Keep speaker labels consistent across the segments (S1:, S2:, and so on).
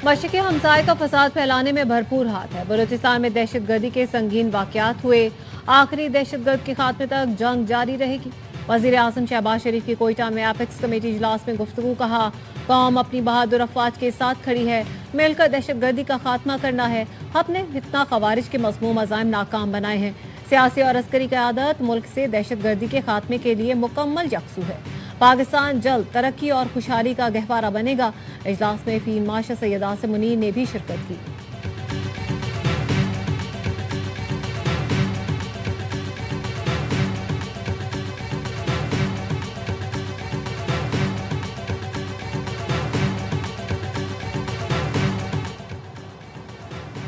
S1: मशरक़ी हमसाये का फसाद फैलाने में भरपूर हाथ है। बलूचिस्तान में दहशतगर्दी के संगीन वाक़यात हुए, आखिरी दहशतगर्द के खात्मे तक जंग जारी रहेगी। वज़ीर आज़म शहबाज शरीफ की कोयटा में एपेक्स कमेटी इजलास में गुफ्तगू। कहा, कौम अपनी बहादुर अफवाज के साथ खड़ी है, मिलकर दहशतगर्दी का खात्मा करना है। हमने फितना खवारिज के मज़मूम अज़ाइम नाकाम बनाए हैं। सियासी और अस्करी क़यादत मुल्क से दहशतगर्दी के खात्मे के लिए मुकम्मल यकसू है। पाकिस्तान जल्द तरक्की और खुशहाली का गहवारा बनेगा। इजलास में फील्ड मार्शल सैयद आसिम मुनीर ने भी शिरकत की।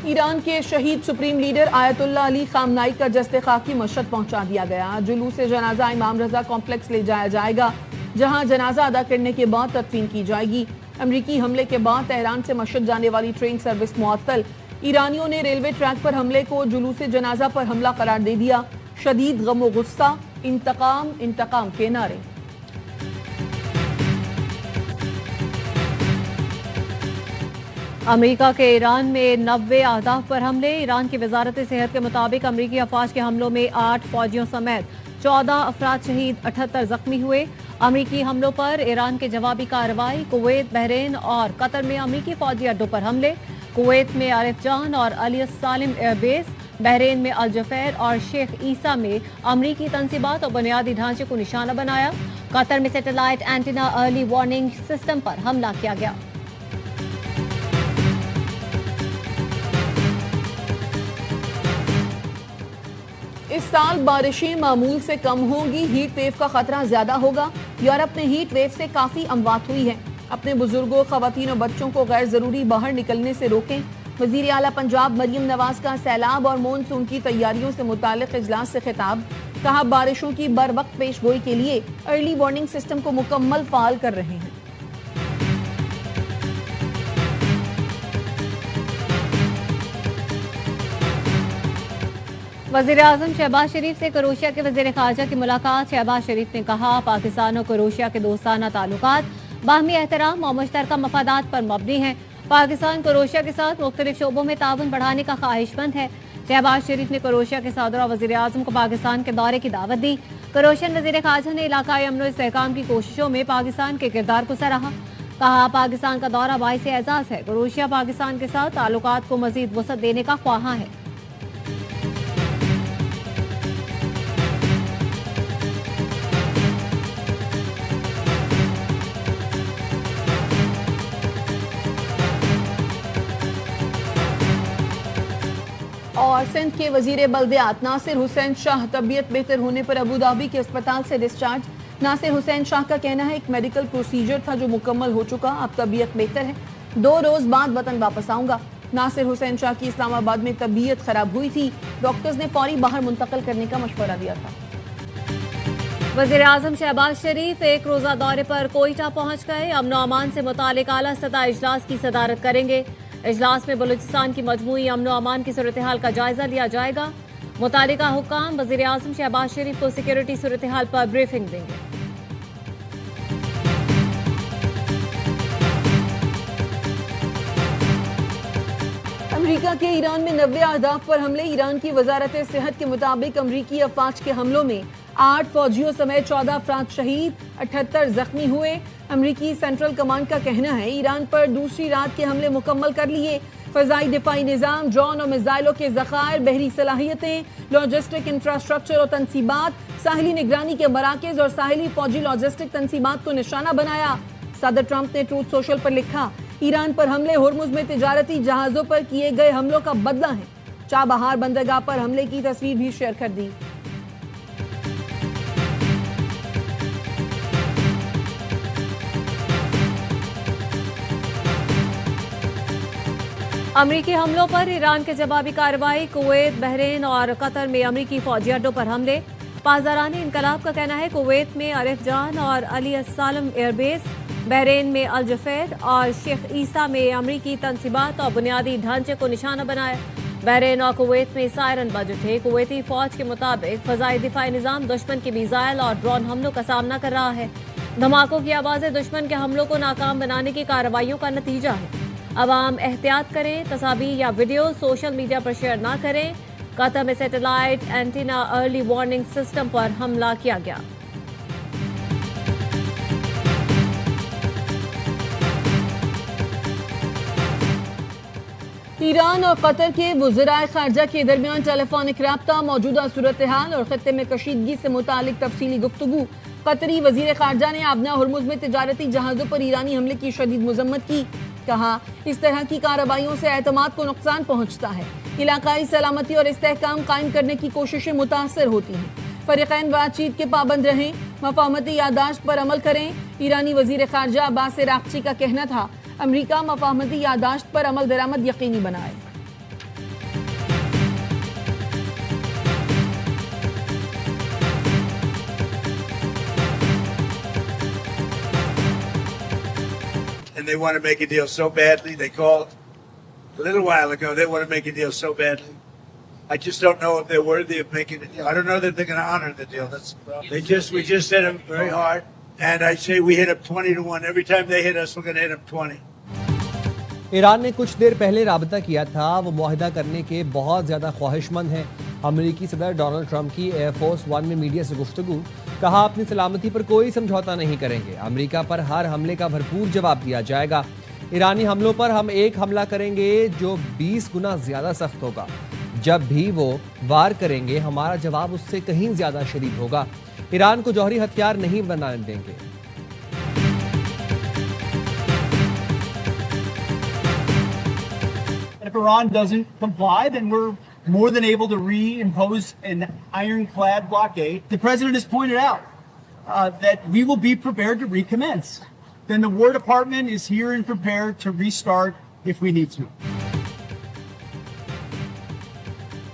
S2: ईरान के शहीद सुप्रीम लीडर आयतुल्लाह अली खामनाई का जस्ते खाकी मशहद पहुंचा दिया गया। जुलूस जनाजा इमाम रजा कॉम्प्लेक्स ले जाया जाएगा, जहां जनाजा अदा करने के बाद तदफीन की जाएगी। अमरीकी हमले के बाद तेहरान से मशहद जाने वाली ट्रेन सर्विस मुअत्तल। ईरानियों ने रेलवे ट्रैक पर हमले को जुलूस जनाजा पर हमला करार दे दिया। शदीद गम गुस्सा, इंतकाम इंतकाम के नारे।
S1: अमेरिका के ईरान में 90 अहदाफ पर हमले। ईरान की वजारत सेहत के मुताबिक अमरीकी अफवाज के हमलों में 8 फौजियों समेत 14 अफराद शहीद, 78 जख्मी हुए। अमरीकी हमलों पर ईरान के जवाबी कार्रवाई। कुवैत, बहरीन और कतर में अमरीकी फौजी अड्डों पर हमले। कुवैत में आरिफ जान और अली सालिम एयरबेस, बहरीन में अल जफैर और शेख ईसा में अमरीकी तंसीबात और बुनियादी ढांचे को निशाना बनाया। कतर में satellite antenna early warning system पर हमला किया गया।
S2: इस साल बारिशें मामूल से कम होंगी, हीट वेव का खतरा ज्यादा होगा। यूरोप में हीट वेव से काफी अमवात हुई है। अपने बुजुर्गों, खवातीन और बच्चों को गैर जरूरी बाहर निकलने से रोकें। वजीर आला पंजाब मरियम नवाज का सैलाब और मॉनसून की तैयारियों से मुतालिक इजलास से खिताब। कहा, बारिशों की बर वक्त पेश गोई के लिए अर्ली वार्निंग सिस्टम को मुकम्मल फाल कर रहे हैं।
S1: वज़ीर आज़म शहबाज शरीफ से क्रोएशिया के वज़ीर ख़ारजा की मुलाकात। शहबाज शरीफ ने कहा, पाकिस्तान और क्रोएशिया के दोस्ताना ताल्लुकात बाहमी एहतराम और मुश्तरका मफादात पर मबनी हैं। पाकिस्तान क्रोएशिया के साथ मुख्तलिफ शोबों में ताउन बढ़ाने का ख्वाहिशमंद है। शहबाज शरीफ ने क्रोएशिया के सदर और वज़ीर आज़म को पाकिस्तान के दौरे की दावत दी। क्रोएशियन वज़ीर ख़ारजा ने इलाकाई अमन और इस्तेहकाम की कोशिशों में पाकिस्तान के किरदार को सराहा। कहा, पाकिस्तान का दौरा बाइस एजाज़ है। क्रोएशिया पाकिस्तान के साथ ताल्लुकात को मज़ीद वसअत देने का ख्वाहां है।
S2: और सिंध के वजीर बल्दियात नासिर हुसैन शाह तबीयत बेहतर होने पर अबू धाबी के अस्पताल से डिस्चार्ज। नासिर हुसैन शाह का कहना है, एक मेडिकल प्रोसीजर था जो मुकम्मल हो चुका, अब तबीयत बेहतर है। 2 रोज बाद वतन वापस आऊंगा। नासिर हुसैन शाह की इस्लामाबाद में तबीयत खराब हुई थी। डॉक्टर्स ने फौरी बाहर मुंतकिल करने का मशवरा दिया था।
S1: वज़ीर आज़म शहबाज शरीफ एक रोजा दौरे पर कोयटा पहुंच गए। अमन और अमान से मुतालिक आला सतह इजलास की सदारत करेंगे। इजलास में बलूचिस्तान की मजमूई अमन और अमान की सूरत हाल का जायजा लिया जाएगा। मुतालिका हुक्काम वज़ीर आज़म शहबाज शरीफ को सिक्योरिटी सूरत हाल पर ब्रीफिंग देंगे।
S2: अमेरिका के ईरान में 90 अहदाफ पर हमले। ईरान की वजारत सेहत के मुताबिक अमरीकी अफवाज के हमलों में 8 फौजियों समेत 14 अफराद शहीद, 78 जख्मी हुए। अमरीकी सेंट्रल कमांड का कहना है, ईरान पर दूसरी रात के हमले मुकम्मल कर लिए। फजाई दिफाई निज़ाम, ड्रोन और मिसाइलों के ज़खायर, बहरी सलाहियतें, लॉजिस्टिक इंफ्रास्ट्रक्चर और तनसीबात, साहिली निगरानी के मराकज़ और साहिली फौजी लॉजिस्टिक तनसीबात को निशाना बनाया। सदर ट्रंप ने ट्रूथ सोशल पर लिखा, ईरान पर हमले होर्मुज में तिजारती जहाज़ों पर किए गए हमलों का बदला है। चाबहार बंदरगाह पर हमले की तस्वीर भी शेयर कर दी।
S1: अमरीकी हमलों पर ईरान के जवाबी कार्रवाई। कुवैत, बहरीन और कतर में अमरीकी फौजी अड्डों पर हमले। पासदारानी इनकलाब का कहना है, कुवैत में आरिफ जान और अली सालिम एयरबेस, बहरीन में अल जफैर और शेख ईसा में अमरीकी तनसीबात और बुनियादी ढांचे को निशाना बनाया। बहरीन और कुवैत में सायरन बज उठे। कुवैती फौज के मुताबिक फजाई दिफाई निज़ाम दुश्मन की मिसाइल और ड्रोन हमलों का सामना कर रहा है। धमाकों की आवाज़ें दुश्मन के हमलों को नाकाम बनाने की कार्रवाइयों का नतीजा है। अवाम एहतियात करें, तस्वीर या वीडियो सोशल मीडिया पर शेयर ना करें। कतर में satellite antenna early warning system पर हमला किया गया।
S2: ईरान और कतर के वज़राए ख़ारजा के दरमियान टेलीफोनिक राब्ता, मौजूदा सूरत हाल और खत्ते में कशीदगी से मुतालिक तफसीली गुफ्तगू। कतरी वज़ीर ख़ारजा ने आबना हुर्मुज़ में तिजारती जहाज़ों पर ईरानी हमले की शदीद मज़म्मत की। कहा, इस तरह की कार्रवाइयों से एतमाद को नुकसान पहुँचता है, इलाकाई सलामती और इस्तेहकाम कायम करने की कोशिशें मुतासर होती हैं। फ़रीक़ैन बातचीत के पाबंद रहें, मफ़ाहमती यादाश्त पर अमल करें। ईरानी वज़ीर ख़ारजा अब्बास अराक़ची का कहना था, अमरीका मफ़ाहमती यादाश्त पर अमल दरामद यकीनी बनाए।
S3: And they want to make a deal so badly. They called a little while ago. They want to make a deal so badly. I just don't know if they're worthy of making a deal. I don't know that they're going to honor the deal. We just hit them very hard, and I say we hit them 20-1. Every time they hit us, we're going to hit them 20.
S4: Iran ने कुछ देर पहले राबता किया था। वो मुआहिदा करने के बहुत ज़्यादा ख्वाहिशमंद हैं। अमेरिकी सदर डोनाल्ड ट्रंप की एयरफोर्स वन में मीडिया से गुफ्तगू। कहा, अपनी सलामती पर कोई समझौता नहीं करेंगे। अमेरिका पर हर हमले का भरपूर जवाब दिया जाएगा। ईरानी हमलों पर हम एक हमला करेंगे जो 20 गुना ज़्यादा सख्त होगा। जब भी वो वार करेंगे, हमारा जवाब उससे कहीं ज़्यादा शदीद होगा। ईरान को जौहरी हथियार नहीं बनाने देंगे।
S5: If Iran doesn't comply, then we're more than able to reimpose an ironclad blockade. The president has pointed out that we will be prepared to recommence. Then the War Department is here and prepared to restart if we need to.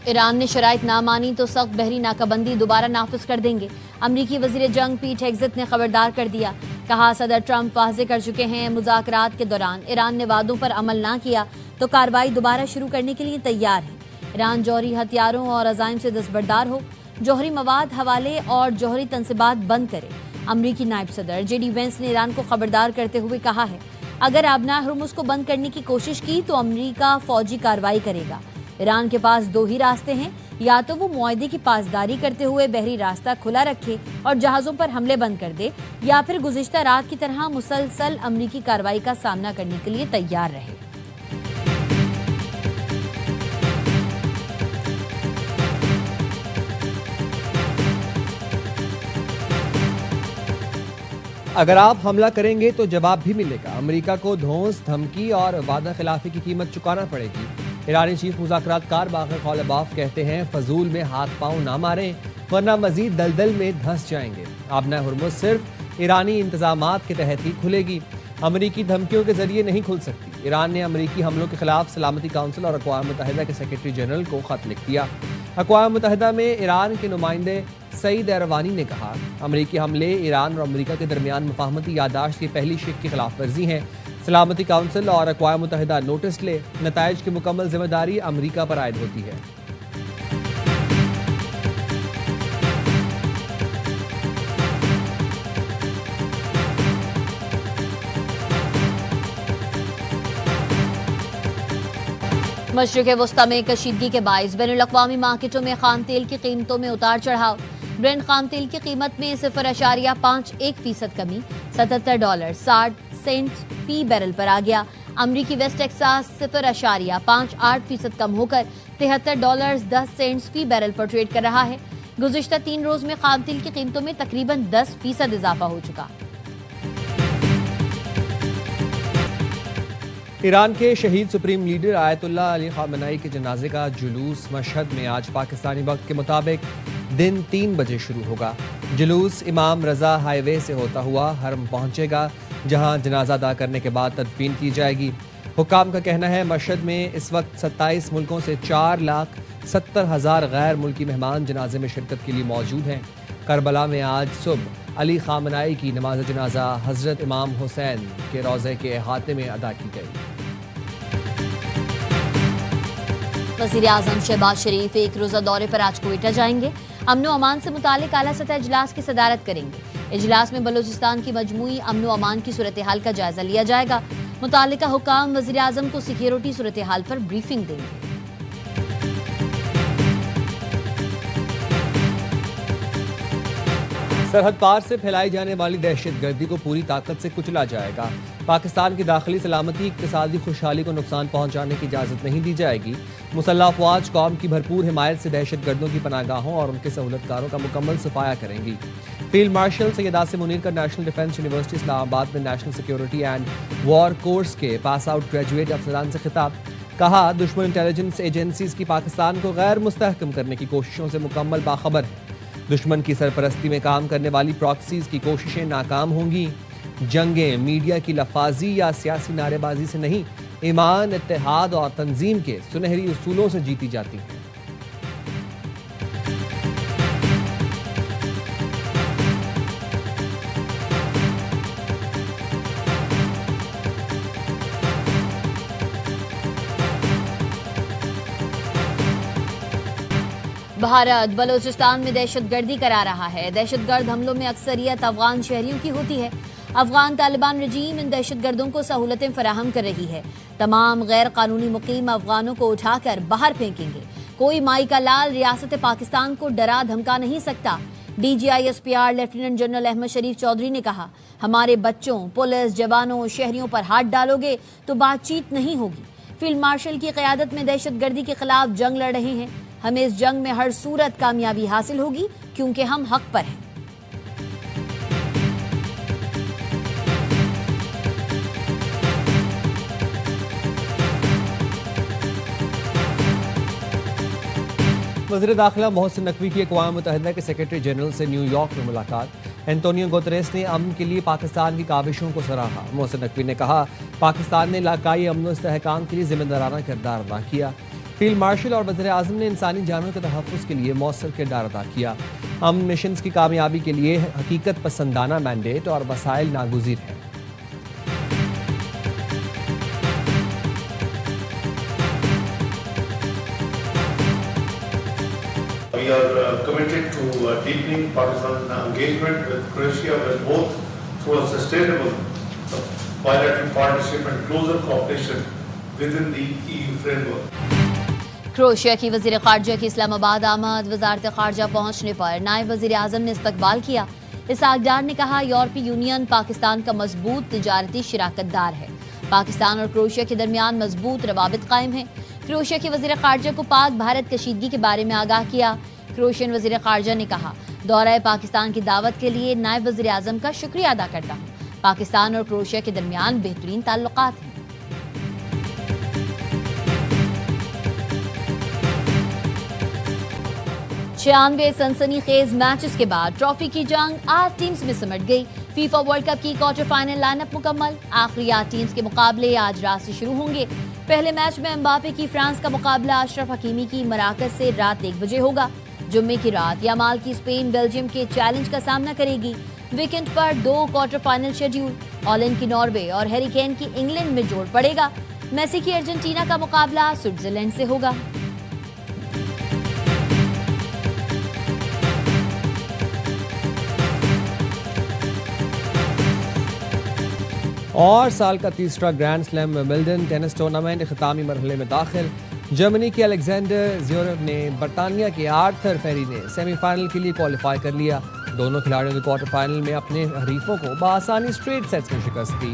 S6: Iran ने शराइत ना मानी तो सख्त बहरी नाकाबंदी दोबारा नाफिज कर देंगे। अमरीकी वजीर जंग पीट हेग्ज़ेट ने खबरदार कर दिया। कहा, सदर ट्रंप वाज़े कर चुके हैं, मुज़ाकरात के दौरान ईरान ने वादों पर अमल ना किया तो कार्रवाई दोबारा शुरू करने के लिए तैयार है। ईरान जौहरी हथियारों और अज़ाइम से दस्तबरदार हो, जौहरी मवाद हवाले और जौहरी तनसीबात बंद करे। अमरीकी नायब सदर JD वेंस ने ईरान को खबरदार करते हुए कहा है, अगर आबना हुर्मुज़ को बंद करने की कोशिश की तो अमरीका फौजी कार्रवाई करेगा। ईरान के पास दो ही रास्ते हैं, या तो वो मुआहदे की पासदारी करते हुए बहरी रास्ता खुला रखे और जहाज़ों पर हमले बंद कर दे, या फिर गुज़िश्ता रात की तरह मुसलसल अमरीकी कार्रवाई का सामना करने के लिए तैयार रहे।
S4: अगर आप हमला करेंगे तो जवाब भी मिलेगा। अमेरिका को धौंस, धमकी और वादा खिलाफी की कीमत चुकाना पड़ेगी। ईरानी चीफ मुज़ाकरातकार बाक़र ख़ालिबाफ कहते हैं, फजूल में हाथ पांव ना मारें वरना मजीद दलदल में धंस जाएंगे। आबना हुर्मुज़ सिर्फ ईरानी इंतजामात के तहत ही खुलेगी, अमरीकी धमकियों के जरिए नहीं खुल सकती। ईरान ने अमरीकी हमलों के खिलाफ सलामती काउंसिल और अक़वाम मुत्तहिदा के सेक्रेटरी जनरल को खत लिख दिया। अक़वाम मुत्तहिदा में ईरान के नुमाइंदे सईद एरवानी ने कहा, अमरीकी हमले ईरान और अमरीका के दरमियान मुफाहमती यादाश्त की पहली शिक की खिलाफ वर्जी हैं। सलामती काउंसिल और अक़वाम मुत्तहिदा नोटिस ले, नताइज की मुकम्मल जिम्मेदारी अमरीका पर आयद होती है।
S6: मशरिक़ वस्ता में कशीदगी के बाइस बैनुल-अक़वामी मार्केटों में खाम तेल की कीमतों में उतार चढ़ाव। ब्रेंट खाम तेल की कीमत में 0.51% कमी, $77.60 फी बैरल पर आ गया। अमरीकी वेस्ट टेक्सास 0.58% कम होकर $73.10 फी बैरल पर ट्रेड कर रहा है। गुज़िश्ता 3 रोज में खाम तेल की कीमतों में तकरीबन 10% इजाफा हो चुका।
S4: ईरान के शहीद supreme leader Ayatollah Ali Khamenei के जनाजे का जुलूस मशहद में आज पाकिस्तानी वक्त के मुताबिक दिन 3 बजे शुरू होगा। जुलूस इमाम रज़ा हाईवे से होता हुआ हरम पहुंचेगा, जहां जनाजा अदा करने के बाद तदफीन की जाएगी। हुक्काम का कहना है, मशहद में इस वक्त 27 मुल्कों से 4,70,000 गैर मुल्की मेहमान जनाजे में शिरकत के लिए मौजूद हैं। करबला में आज सुबह अली ख़ामेनी की नमाज जनाजा हज़रत इमाम हुसैन के रोज़े के अहाते में अदा की गई।
S6: वज़ीर आज़म शहबाज शरीफ एक रोज़ा दौरे पर आज क्वेटा जाएंगे। अमन व अमान से मुतालिक आला सतह इजलास की सदारत करेंगे। इजलास में बलूचिस्तान की मजमूई अमन व अमान की सूरत हाल का जायजा लिया जाएगा। मुतालिका हुकाम वज़ीर आज़म को सिक्योरिटी सूरत हाल पर ब्रीफिंग देंगे।
S4: सरहद पार से फैलाई जाने वाली दहशतगर्दी को पूरी ताकत से कुचला जाएगा। पाकिस्तान की दाखिली सलामती, इक्तिसादी खुशहाली को नुकसान पहुंचाने की इजाज़त नहीं दी जाएगी। मुसल्लह अफवाज कौम की भरपूर हिमायत से दहशतगर्दों की पनाहगाहों और उनके सहूलतकारों का मुकम्मल सफाया करेंगी। फील्ड मार्शल सैयद आसिम मुनीर का नेशनल डिफेंस यूनिवर्सिटी इस्लामाबाद में national security and war course के पास आउट ग्रेजुएट अफसरान से खिताब। कहा, दुश्मन इंटेलिजेंस एजेंसीज की पाकिस्तान को गैर मुस्तहकम करने की कोशिशों से मुकम्मल बाखबर है। दुश्मन की सरपरस्ती में काम करने वाली प्रॉक्सीज की कोशिशें नाकाम होंगी। जंगें मीडिया की लफाजी या सियासी नारेबाजी से नहीं, ईमान, इत्तेहाद और तंजीम के सुनहरी उसूलों से जीती जाती हैं।
S6: भारत बलोचिस्तान में दहशतगर्दी करा रहा है। दहशतगर्द हमलों में अक्सरियत अफगान शहरियों की होती है। अफगान तालिबान रजीम इन दहशतगर्दों को सहूलतें फराहम कर रही है। तमाम गैर कानूनी मुकीम अफगानों को उठाकर बाहर फेंकेंगे। कोई माई का लाल रियासत पाकिस्तान को डरा धमका नहीं सकता। DGISPR लेफ्टिनेंट जनरल अहमद शरीफ चौधरी ने कहा, हमारे बच्चों, पुलिस जवानों, शहरियों पर हाथ डालोगे तो बातचीत नहीं होगी। फील्ड मार्शल की क़यादत में दहशतगर्दी के खिलाफ जंग लड़ रहे हैं। हमें इस जंग में हर सूरत कामयाबी हासिल होगी क्योंकि हम हक पर हैं।
S4: वज़ीर दाखिला मोहसिन नकवी की अक़वाम मुत्तहिदा के सेक्रेटरी जनरल से न्यूयॉर्क में मुलाकात। एंटोनियो गुतरेस ने अमन के लिए पाकिस्तान की काविशों को सराहा। मोहसिन नकवी ने कहा, पाकिस्तान ने इलाकाई अमन व इस्तेहकाम के लिए जिम्मेदाराना किरदार अदा किया। फील्ड मार्शल और वज़ीर आज़म ने इंसानी जानों के तहफ़्फ़ुज़ के लिए मौसर किरदार अदा किया। अमन मिशंस की कामयाबी के लिए हकीकत पसंदाना मैंडेट और वसाइल नागुज़ीर हैं।
S7: We are committed to deepening Pakistan's engagement with Croatia, with both through a sustainable bilateral partnership and closer cooperation within the EU framework.
S6: Croatia की वज़ीर ख़ारजा की इस्लामाबाद आमद। वज़ारत ख़ारजा पहुंचने पर नायब वज़ीर आज़म ने इस्तकबाल किया। इसहाक़डार ने कहा, यूरोपीय यूनियन पाकिस्तान का मजबूत तिजारती शराकतदार है। पाकिस्तान और क्रोएशिया के दरमियान मजबूत रवाबित कायम है। क्रोएशिया के वज़ीर ख़ारजा को पाक भारत कशीदगी के बारे में आगाह किया। क्रोएशियन वज़ीर ख़ारजा ने कहा, दौरा पाकिस्तान की दावत के लिए नायब वज़ीर आज़म का शुक्रिया अदा करता हूँ। पाकिस्तान और क्रोएशिया के दरमियान बेहतरीन ताल्लुकात हैं। 96 सनसनीखेज मैचेस के बाद ट्रॉफी की जंग 8 टीम्स में सिमट गई। फीफा वर्ल्ड कप की क्वार्टर फाइनल लाइनअप मुकम्मल। आखिरी 8 टीम्स के मुकाबले आज रात से शुरू होंगे। पहले मैच में एम्बापे की फ्रांस का मुकाबला अशरफ हकीमी की मराकज से रात 1 बजे होगा। जुम्मे की रात यामाल की स्पेन बेल्जियम के चैलेंज का सामना करेगी। वीकेंड पर 2 क्वार्टर फाइनल शेड्यूल। ऑलिन की नॉर्वे और हैरी केन की इंग्लैंड में जोड़ पड़ेगा। मेसी की अर्जेंटीना का मुकाबला स्विट्जरलैंड से होगा।
S4: और साल का तीसरा grand slam Wimbledon tennis tournament इख्तितामी मरहले में दाखिल। जर्मनी के अलेक्जेंडर ज़्वेरेव ने बरतानिया के आर्थर फेरी ने सेमीफाइनल के लिए क्वालिफाई कर लिया। दोनों खिलाड़ियों ने क्वार्टर फाइनल में अपने हरीफों को बआसानी स्ट्रेट सेट्स में शिकस्त दी।